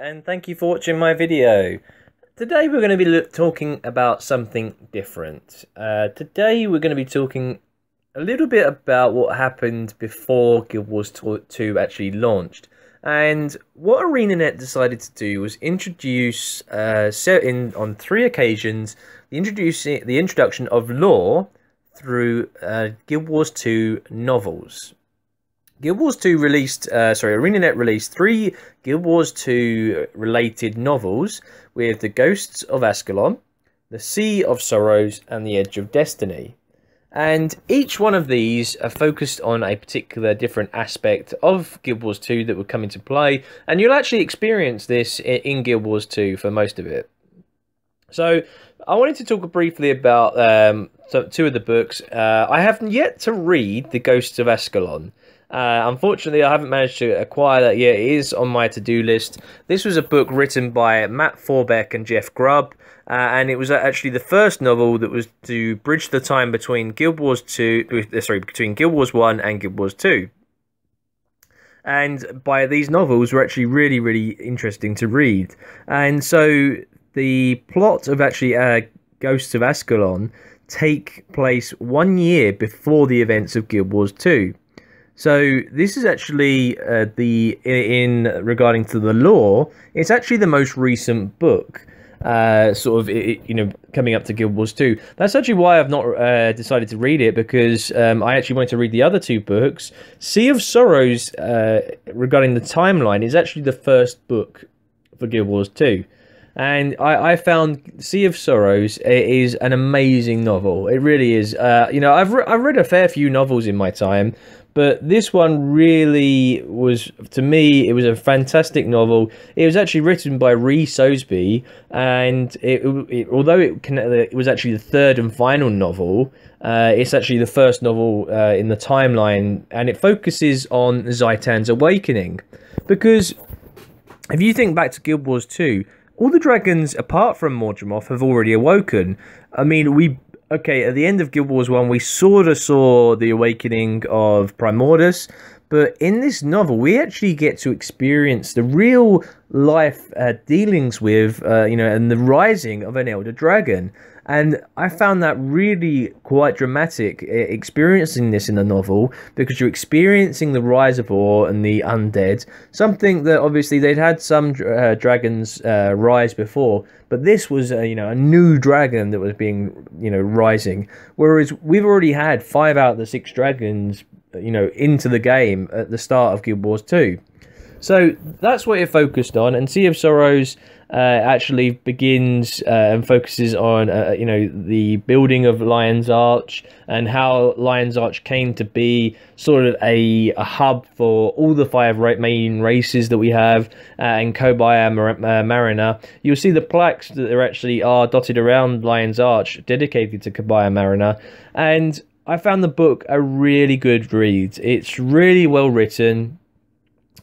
and thank you for watching my video. Today we're going to be talking about something different. Today we're going to be talking a little bit about what happened before Guild Wars 2 actually launched. And what ArenaNet decided to do was introduce, on 3 occasions, the introduction of lore through Guild Wars 2 novels. Guild Wars 2 ArenaNet released 3 Guild Wars 2 related novels with the Ghosts of Ascalon, the Sea of Sorrows, and the Edge of Destiny. And each one of these are focused on a particular different aspect of Guild Wars 2 that will come into play, and you'll actually experience this in Guild Wars 2 for most of it. So I wanted to talk briefly about 2 of the books. I haven't yet to read The Ghosts of Ascalon. Unfortunately, I haven't managed to acquire that yet. It is on my to-do list. This was a book written by Matt Forbeck and Jeff Grubb, and it was actually the first novel that was to bridge the time between Guild Wars 1 and Guild Wars 2. And by these novels were actually really interesting to read. And so the plot of actually Ghosts of Ascalon take place 1 year before the events of Guild Wars 2. So this is actually regarding to the lore, it's actually the most recent book, coming up to Guild Wars 2. That's actually why I've not decided to read it, because I actually wanted to read the other 2 books. Sea of Sorrows, regarding the timeline, is actually the first book for Guild Wars 2. And I found Sea of Sorrows is an amazing novel. It really is. I've read a fair few novels in my time, but this one really was, to me, it was a fantastic novel. It was actually written by Ree Soesby, and although it was actually the 3rd and final novel, it's actually the first novel in the timeline, and it focuses on Zhaitan's awakening. Because if you think back to Guild Wars 2, all the dragons, apart from Mordramoth, have already awoken. I mean, at the end of Guild Wars 1, we sort of saw the awakening of Primordus, but in this novel, we actually get to experience the real life dealings with, and the rising of an Elder Dragon. And I found that really quite dramatic, experiencing this in the novel, because you're experiencing the rise of Ur and the undead, something that obviously they'd had some dragons rise before, but this was a new dragon that was being rising, whereas we've already had 5 out of the 6 dragons into the game at the start of Guild Wars 2. So that's what it focused on, and Sea of Sorrows actually begins and focuses on the building of Lion's Arch, and how Lion's Arch came to be sort of a hub for all the 5 main races that we have, and Kobaya Mariner. You'll see the plaques that are dotted around Lion's Arch dedicated to Kobaya Mariner, and I found the book a really good read. It's really well written.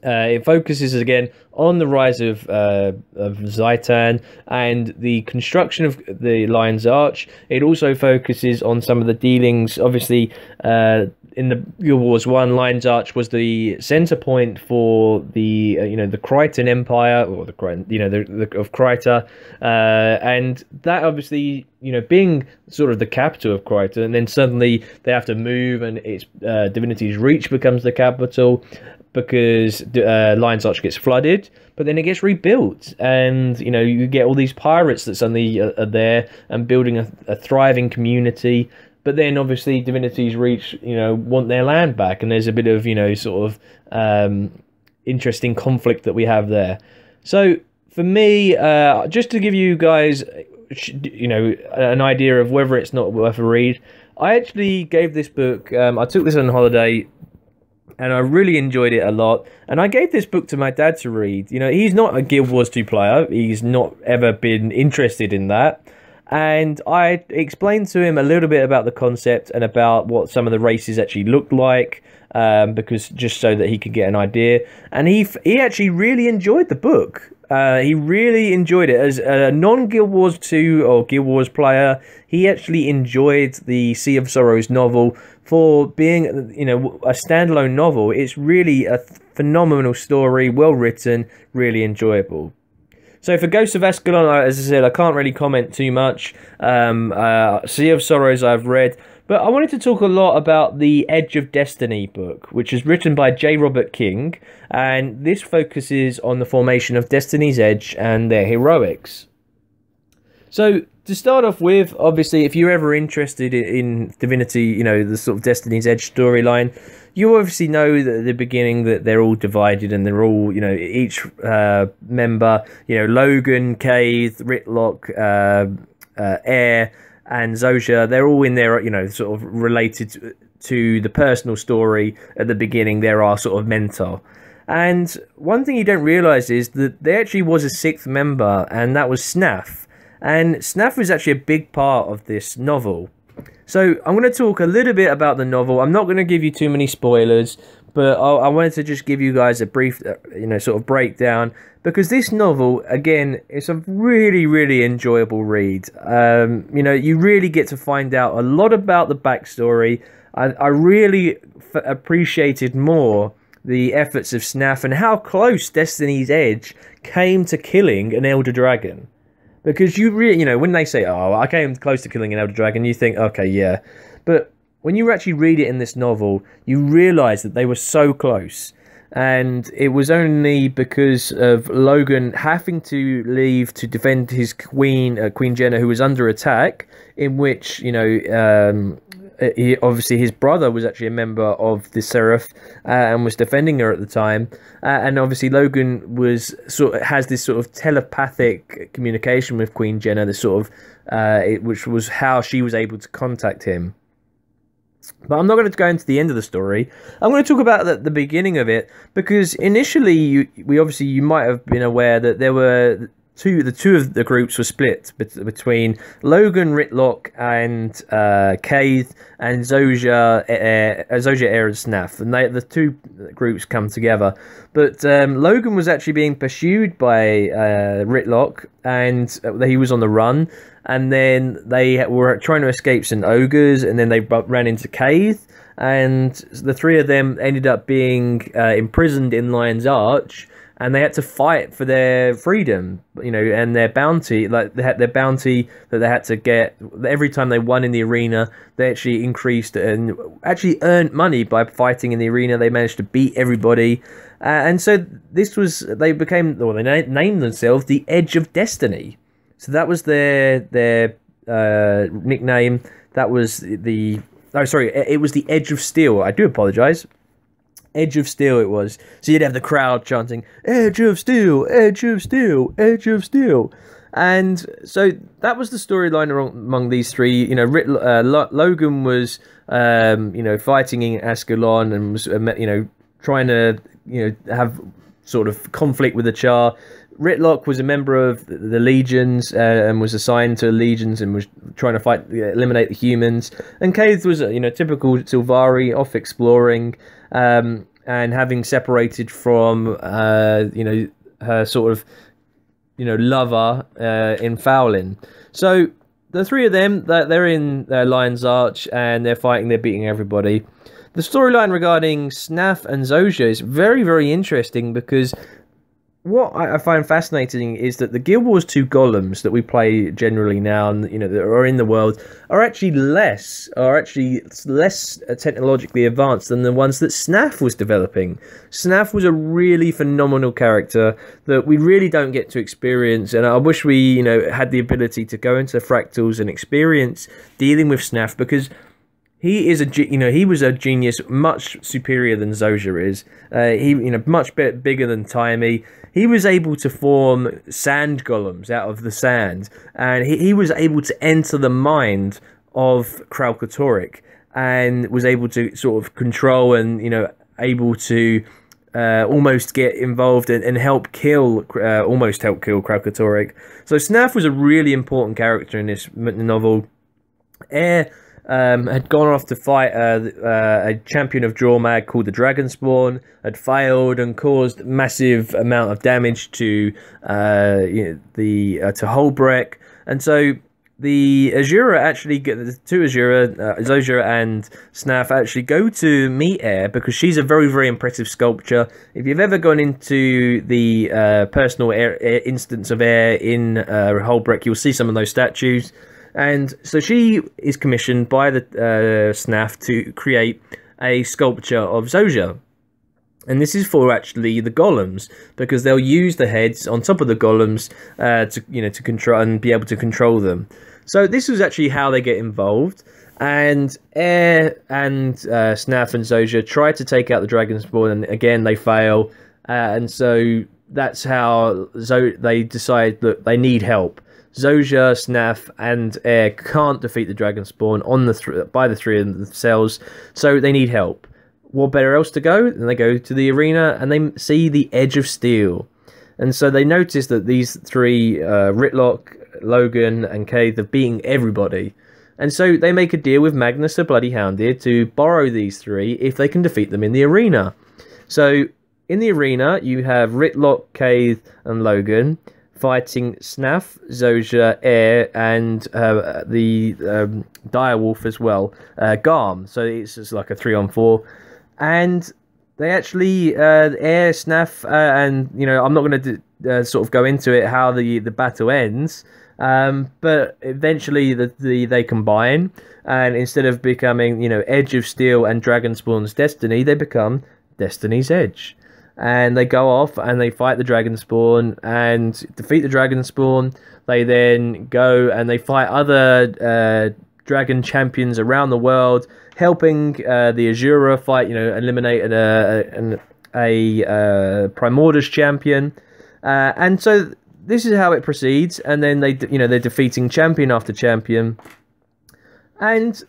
It focuses again on the rise of Zhaitan and the construction of the Lion's Arch. It also focuses on some of the dealings. Obviously, in the Guild Wars 1, Lion's Arch was the center point for the the Crichton Empire, or the of Kryta, and that obviously being sort of the capital of Kryta, and then suddenly they have to move, and its Divinity's Reach becomes the capital, because Lion's Arch gets flooded, but then it gets rebuilt, and you get all these pirates that suddenly are there and building a thriving community. But then obviously Divinity's Reach want their land back, and there's a bit of interesting conflict that we have there. So for me, just to give you guys an idea of whether it's not worth a read, I actually gave this book, I took this on holiday, and I really enjoyed it a lot. And I gave this book to my dad to read. He's not a Guild Wars 2 player. He's not ever been interested in that. And I explained to him a little bit about the concept and about what some of the races actually looked like, because just so that he could get an idea. And he actually really enjoyed the book. He really enjoyed it. As a non-Guild Wars 2 or Guild Wars player, he actually enjoyed the Sea of Sorrows novel for being, a standalone novel. It's really a phenomenal story, well written, really enjoyable. So for Ghosts of Ascalon, as I said, I can't really comment too much. Sea of Sorrows I've read, but I wanted to talk a lot about the Edge of Destiny book, which is written by J. Robert King, and this focuses on the formation of Destiny's Edge and their heroics. So to start off with, obviously, if you're ever interested in Divinity, you know, the sort of Destiny's Edge storyline, you obviously know that at the beginning that they're all divided and they're all, you know, each member, you know, Logan, Kaith, Ritlock, Air, and Zosha, they're all in there, you know, sort of related to the personal story at the beginning. They're our sort of mentor. And one thing you don't realise is that there actually was a sixth member, and that was Snaff. And Snaff was actually a big part of this novel. So I'm going to talk a little bit about the novel. I'm not going to give you too many spoilers, but I wanted to just give you guys a brief, you know, sort of breakdown, because this novel, again, it's a really, really enjoyable read. You know, you really get to find out a lot about the backstory. I really appreciated more the efforts of Snaff and how close Destiny's Edge came to killing an Elder Dragon. Because you really, you know, when they say, oh, I came close to killing an Elder Dragon, you think, okay, yeah. But when you actually read it in this novel, you realise that they were so close. And it was only because of Logan having to leave to defend his queen, Queen Jenna, who was under attack, in which, you know, obviously his brother was actually a member of the Seraph and was defending her at the time, and obviously Logan was has this sort of telepathic communication with Queen Jenna, this sort of which was how she was able to contact him. But I'm not going to go into the end of the story. I'm going to talk about the beginning of it, because initially you might have been aware that there were the two of the groups were split between Logan, Ritlock, and Kaith, and Zosha, Air, and Snaff, and the two groups come together. But Logan was actually being pursued by Ritlock, and he was on the run. And then they were trying to escape some ogres, and then they ran into Kaith, and the three of them ended up being imprisoned in Lion's Arch. And they had to fight for their freedom, you know, and their bounty. Like they had their bounty that they had to get every time they won in the arena. They actually increased and actually earned money by fighting in the arena. They managed to beat everybody, and so this was they named themselves the Edge of Destiny. So that was their nickname. That was it was the Edge of Steel. I do apologize. Edge of Steel it was. So you'd have the crowd chanting, Edge of Steel, Edge of Steel, Edge of Steel. And so that was the storyline among these three. You know, Logan was, you know, fighting in Ascalon and was, you know, trying to, you know, have sort of conflict with the Char. Ritlock was a member of the Legions and was assigned to Legions and was trying to eliminate the humans. And Kaith was, you know, typical Sylvari, off exploring, and having separated from, you know, her sort of, you know, lover in Fowlin. So the three of them, they're in Lion's Arch and they're fighting, they're beating everybody. The storyline regarding Snaff and Zosha is very, very interesting, because what I find fascinating is that the Guild Wars 2 golems that we play generally now, and you know, that are in the world, are actually less technologically advanced than the ones that Snaff was developing. Snaff was a really phenomenal character that we really don't get to experience, and I wish we, you know, had the ability to go into Fractals and experience dealing with Snaff, because he is he was a genius, much superior than Zosha is. He, you know, much bigger than Timey. He was able to form sand golems out of the sand, and he was able to enter the mind of Kralkatorrik and was able to sort of control and, you know, able to almost get involved and almost help kill Kralkatorrik. So Snaff was a really important character in this novel. Air had gone off to fight a champion of Drawmag called the Dragonspawn, had failed and caused massive amount of damage to to Holbreck, and so the Azura actually get the two Azura, Zojura and Snaf actually go to meet Air because she's a very, very impressive sculpture. If you've ever gone into the personal air instance of Air in Holbrook, you'll see some of those statues. And so she is commissioned by the Snaf to create a sculpture of Zojura. And this is for actually the golems, because they'll use the heads on top of the golems to control and be able to control them. So this was actually how they get involved. And Air and Snaf and Zojura try to take out the Dragonspawn, and again they fail. And so that's how they decide that they need help. Zojura, Snaf, and Air can't defeat the Dragonspawn by the three of themselves, so they need help. What better else to go? Then they go to the arena and they see the Edge of Steel. And so they notice that these three, Ritlock, Logan, and Kaith, are beating everybody. And so they make a deal with Magnus the Bloody Hounded to borrow these three if they can defeat them in the arena. So in the arena, you have Ritlock, Kaith, and Logan fighting Snaf, Zojura, Air, and the Direwolf as well, Garm. So it's just like a 3-on-4. And they actually, Air, Snaf, and, I'm not going to sort of go into it, how the battle ends, but eventually they combine, and instead of becoming, Edge of Steel and Dragonspawn's Destiny, they become Destiny's Edge. And they go off and they fight the Dragonspawn and defeat the Dragonspawn. They then go and they fight other dragon champions around the world, helping the Azura fight, eliminate a Primordus champion. And so this is how it proceeds. And then they're defeating champion after champion. And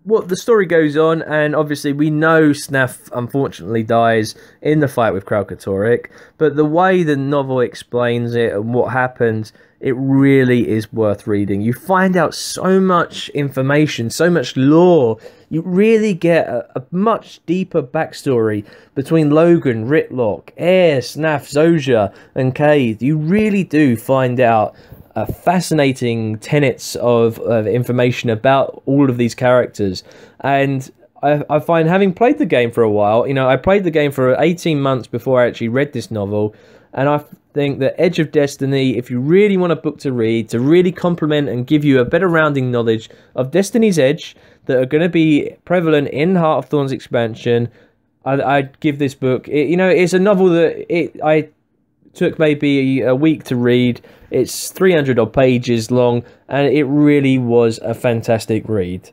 the story goes on, and obviously we know Snaf unfortunately dies in the fight with Kralkatorrik, but the way the novel explains it and what happens, it really is worth reading. You find out so much information, so much lore. You really get a much deeper backstory between Logan, Ritlock, Air, Snaf, Zojura, and Kaith. You really do find out fascinating tenets of information about all of these characters. And I find, having played the game for a while, I played the game for 18 months before I actually read this novel, and I think that Edge of Destiny, if you really want a book to read, to really complement and give you a better rounding knowledge of Destiny's Edge that are going to be prevalent in Heart of Thorns expansion, I'd give this book. It's a novel that I took maybe a week to read. It's 300 odd pages long, and it really was a fantastic read.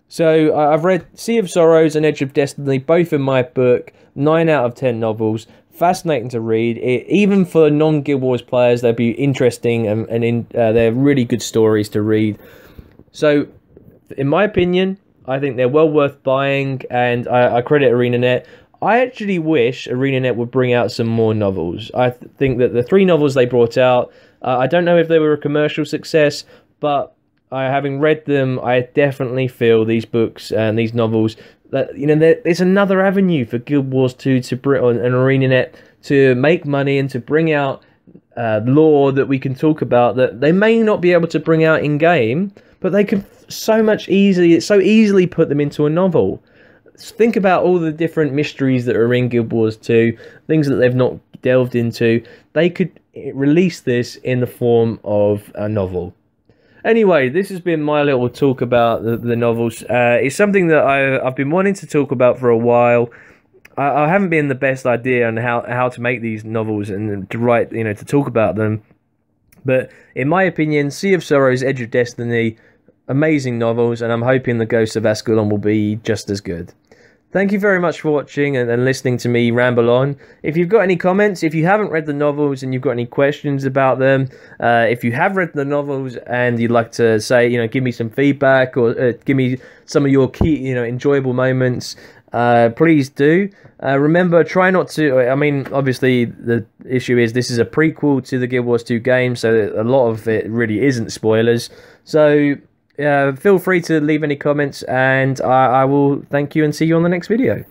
So I've read Sea of Sorrows and Edge of Destiny, both in my book. 9 out of 10 novels. Fascinating to read. Even for non-Guild Wars players, they'd be interesting, and they're really good stories to read. So, in my opinion, I think they're well worth buying, and I credit ArenaNet. I actually wish ArenaNet would bring out some more novels. I think that the 3 novels they brought out, I don't know if they were a commercial success, but having read them, I definitely feel these books and these novels, that there's another avenue for Guild Wars 2 to bring on, and ArenaNet to make money and to bring out lore that we can talk about that they may not be able to bring out in game, but they can so easily put them into a novel. Think about all the different mysteries that are in Guild Wars 2, things that they've not delved into. They could release this in the form of a novel. Anyway, this has been my little talk about the novels. It's something that I've been wanting to talk about for a while. I haven't been the best idea on how to make these novels and to write, to talk about them. But in my opinion, Sea of Sorrows, Edge of Destiny, amazing novels, and I'm hoping the Ghosts of Ascalon will be just as good. Thank you very much for watching and listening to me ramble on. If you've got any comments, if you haven't read the novels and you've got any questions about them, if you have read the novels and you'd like to say, give me some feedback or give me some of your key, enjoyable moments, please do. Remember, try not to, obviously the issue is this is a prequel to the Guild Wars 2 game, so a lot of it really isn't spoilers. So feel free to leave any comments, and I will thank you and see you on the next video.